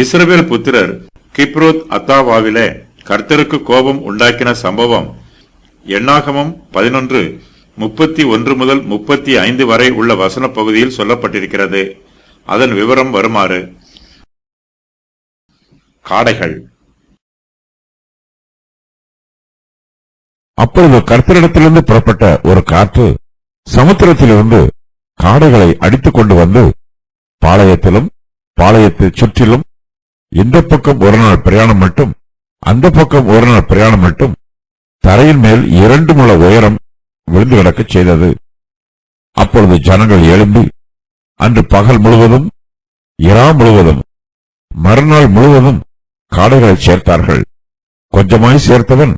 இஸ்ரவேல் புத்திரர் கிப்ரோத் அத்தாவாவிலே கர்த்தருக்கு கோபம் உண்டாக்கின சம்பவம் எண்ணாகமம் 11:31 முதல் 35 வரை உள்ள வசன பகுதியில் சொல்லப்பட்டிருக்கிறது. அதன் விவரம் வருமாறு: காடைகள். அப்பொழுது கர்த்தரிடத்திலிருந்து புறப்பட்ட ஒரு காற்று சமுத்திரத்திலிருந்து காடைகளை அடித்துக் கொண்டு வந்து பாளையத்திலும் பாளையத்தை சுற்றிலும் இந்த பக்கம் ஒரு நாள் பிரயாணம் மட்டும் அந்த பக்கம் ஒரு நாள் பிரயாணம் மட்டும் தரையின் மேல் 2 முழ உயரம் விழுந்து கிடக்கச் செய்தது. அப்பொழுது ஜனங்கள் எழும்பி அன்று பகல் முழுவதும் இரா முழுவதும் மறுநாள் முழுவதும் காடைகளை சேர்த்தார்கள். கொஞ்சமாய் சேர்த்தவன்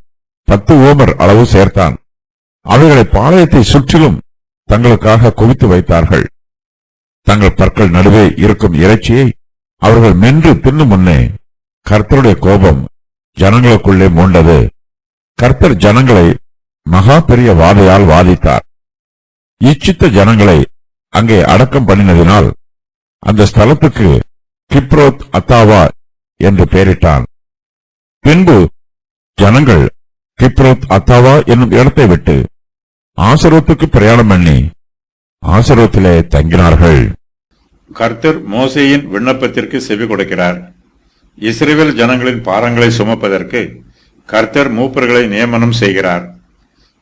10 ஓமர் அளவு சேர்த்தான். அவைகளை பாளையத்தை சுற்றிலும் தங்களுக்காக குவித்து வைத்தார்கள். தங்கள் பற்கள் நடுவே இருக்கும் இறைச்சியை அவர்கள் மென்று தின்னும் முன்னே கர்த்தருடைய கோபம் ஜனங்களுக்குள்ளே மூண்டது. கர்த்தர் ஜனங்களை மகா பெரிய வாதையால் வாதித்தார். இச்சித்த ஜனங்களை அங்கே அடக்கம் பண்ணினதினால் அந்த ஸ்தலத்துக்கு கிப்ரோத் அத்தாவா என்று பெயரிட்டான். பின்பு ஜனங்கள் கிப்ரோத் அத்தாவா என்னும் இடத்தை விட்டு ஆசரோத்துக்கு பிரயாணம் பண்ணி ஆசரோத்திலே தங்கினார்கள். கர்த்தர் மோசேயின் விண்ணப்பத்திற்கு செவி கொடுக்கிறார். இஸ்ரவேல் ஜனங்களின் பாரங்களை சுமப்பதற்கு கர்த்தர் மூப்பர்களை நியமனம் செய்கிறார்.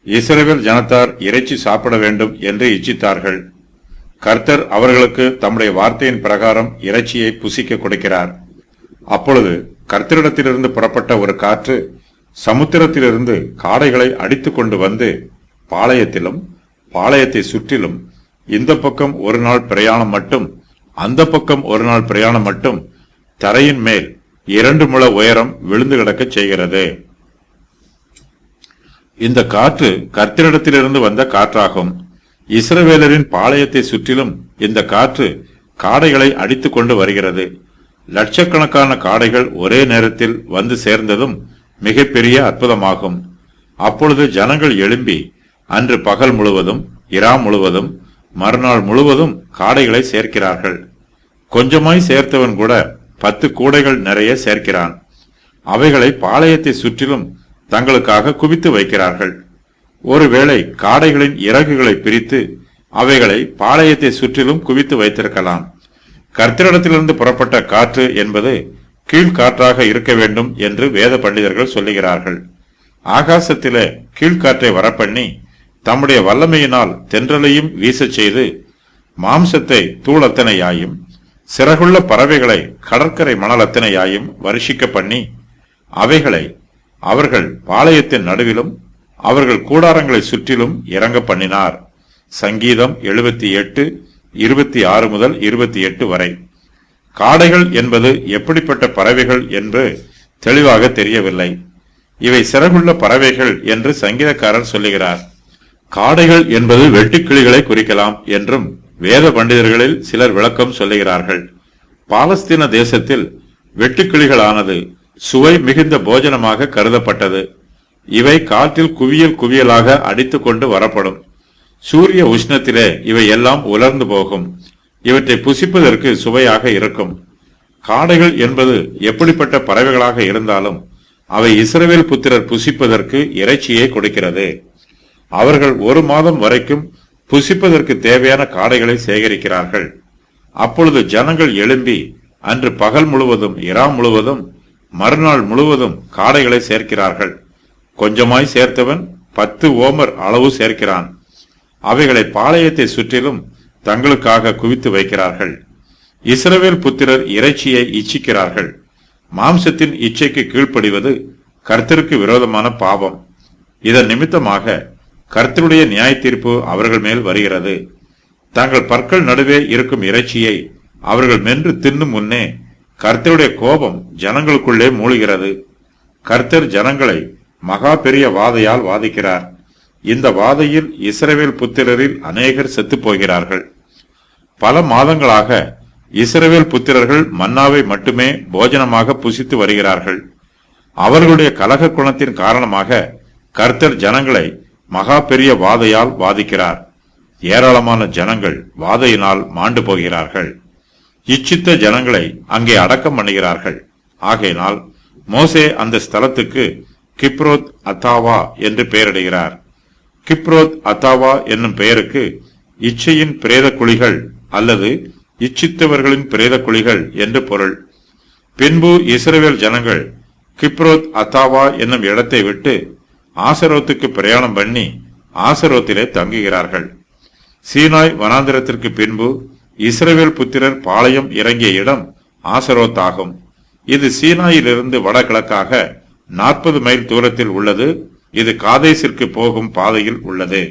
இஸ்ரவேல் ஜனத்தார் இறைச்சி சாப்பிட வேண்டும் என்று இச்சித்தார்கள். கர்த்தர் அவர்களுக்கு தம்முடைய வார்த்தையின் பிரகாரம் இறைச்சியை புசிக்க கொடுக்கிறார். அப்பொழுது கர்த்தரிடத்திலிருந்து புறப்பட்ட ஒரு காற்று சமுத்திரத்திலிருந்து காடைகளை அடித்துக் கொண்டு வந்து பாளையத்திலும் பாளையத்தை சுற்றிலும் இந்த பக்கம் ஒரு நாள் பிரயாணம் மட்டும் அந்த பக்கம் ஒரு நாள் பிரயாணம் மட்டும் தரையின் மேல் 2 முழ உயரம் விழுந்து கிடக்கச் செய்கிறது. இந்த காற்று கர்த்தரிடத்திலிருந்து வந்த காற்றாகும். இஸ்ரவேலரின் பாளையத்தை சுற்றிலும் இந்த காற்று காடைகளை அடித்துக் கொண்டு வருகிறது. லட்சக்கணக்கான காடைகள் ஒரே நேரத்தில் வந்து சேர்ந்ததும் மிகப்பெரிய அற்புதமாகும். அப்பொழுது ஜனங்கள் எழும்பி அன்று பகல் முழுவதும் இரா முழுவதும் மறுநாள் முழுவதும் காடைகளை சேர்க்கிறார்கள். கொஞ்சமாய் சேர்த்தவன் கூட 10 கூடைகள் நிறைய சேர்க்கிறான். அவைகளை பாளையத்தை சுற்றிலும் தங்களுக்காக குவித்து வைக்கிறார்கள். ஒருவேளை காடைகளின் இறகுகளை பிரித்து அவைகளை பாளையத்தை சுற்றிலும் குவித்து வைத்திருக்கலாம். கர்த்தரிடத்திலிருந்து புறப்பட்ட காற்று என்பது கீழ்காற்றாக இருக்க வேண்டும் என்று வேத பண்டிதர்கள் சொல்லுகிறார்கள். ஆகாசத்திலே கீழ்காற்றை வரப்பண்ணி தம்முடைய வல்லமையினால் தென்றலையும் வீசச் செய்து மாம்சத்தை தூளத்தனையாயும் சிறகுள்ள பறவைகளை கடற்கரை மணலத்தனையாயும் வருஷிக்க பண்ணி அவைகளை அவர்கள் பாளையத்தின் நடுவிலும் அவர்கள் கூடாரங்களை சுற்றிலும் இறங்க பண்ணினார். சங்கீதம் 78:26 முதல் 28 வரை. காடைகள் என்பது எப்படிப்பட்ட பறவைகள் என்று தெளிவாக தெரியவில்லை. இவை சிறகுள்ள பறவைகள் என்று சங்கீதக்காரர் சொல்லுகிறார். காடைகள் என்பது வெட்டுக்கிளிகளை குறிக்கலாம் என்றும் வேத பண்டிதர்களில் சிலர் விளக்கம் சொல்லுகிறார்கள். பாலஸ்தீன தேசத்தில் வெட்டுக்கிளிகளானது சுவை மிகுந்த போஜனமாக கருதப்பட்டது. இவை காற்றில் குவியல் குவியலாக அடித்துக் கொண்டு வரப்படும். சூரிய உஷ்ணத்திலே இவை எல்லாம் உலர்ந்து போகும். இவற்றை புசிப்பதற்கு சுவையாக இருக்கும். காடைகள் என்பது எப்படிப்பட்ட பறவைகளாக இருந்தாலும் அவை இஸ்ரவேல் புத்திரர் புசிப்பதற்கு இறைச்சியை கொடுக்கிறது. அவர்கள் 1 மாதம் வரைக்கும் புசிப்பதற்கு தேவையான காடைகளை சேகரிக்கிறார்கள். அப்பொழுது ஜனங்கள் எழும்பி அன்று பகல் முழுவதும் இரா முழுவதும் மறுநாள் முழுவதும் காடைகளை சேர்க்கிறார்கள். கொஞ்சமாய் சேர்த்தவன் 10 ஓமர் அளவு சேர்க்கிறான். அவைகளை பாளையத்தை சுற்றிலும் தங்களுக்காக குவித்து வைக்கிறார்கள். இஸ்ரவேல் புத்திரர் இறைச்சியை இச்சிக்கிறார்கள். மாம்சத்தின் இச்சைக்கு கீழ்ப்படிவது கர்த்தருக்கு விரோதமான பாவம். இதன் நிமித்தமாக கர்த்தருடைய நியாய தீர்ப்பு அவர்கள் மேல் வருகிறது. தங்கள் பற்கள் நடுவே இருக்கும் இறைச்சியை அவர்கள் மென்று தின்னும் முன்னே கர்த்தருடைய கோபம் ஜனங்களுக்குள்ளே மூழ்கிறது. கர்த்தர் ஜனங்களை மகா பெரிய வாதையால் வாதிக்கிறார். இந்த வாதையில் இஸ்ரவேல் புத்திரரில் அநேகர் செத்து போகிறார்கள். பல மாதங்களாக இஸ்ரவேல் புத்திரர்கள் மன்னாவை மட்டுமே போஜனமாக புசித்து வருகிறார்கள். அவர்களுடைய கலக குணத்தின் காரணமாக கர்த்தர் ஜனங்களை மகா பெரிய வாதையால் வாதிக்கிறார். ஏராளமான ஜனங்கள் வாதையினால் மாண்டு போகிறார்கள். இச்சித்த ஜனங்களை அங்கே அடக்கம் பண்ணுகிறார்கள். ஆகையினால் மோசே அந்த ஸ்தலத்துக்கு கிப்ரோத் அத்தாவா என்று பெயரிடுகிறார். கிப்ரோத் அத்தாவா என்னும் பெயருக்கு இச்சையின் பிரேத குழிகள் அல்லது இச்சித்தவர்களின் பிரேத குழிகள் என்று பொருள். பின்பு இஸ்ரவேல் ஜனங்கள் கிப்ரோத் அத்தாவா என்னும் இடத்தை விட்டு ஆசரோத்துக்கு பிரயாணம் பண்ணி ஆசரோத்திலே தங்குகிறார்கள். சீனாய் வனாந்திரத்திற்கு பின்பு இஸ்ரவேல் புத்திரர் பாளையம் இறங்கிய இடம் ஆசரோத் ஆகும். இது சீனாயிலிருந்து வடகிழக்காக 40 மைல் தூரத்தில் உள்ளது. இது காதேசிற்கு போகும் பாதையில் உள்ளது.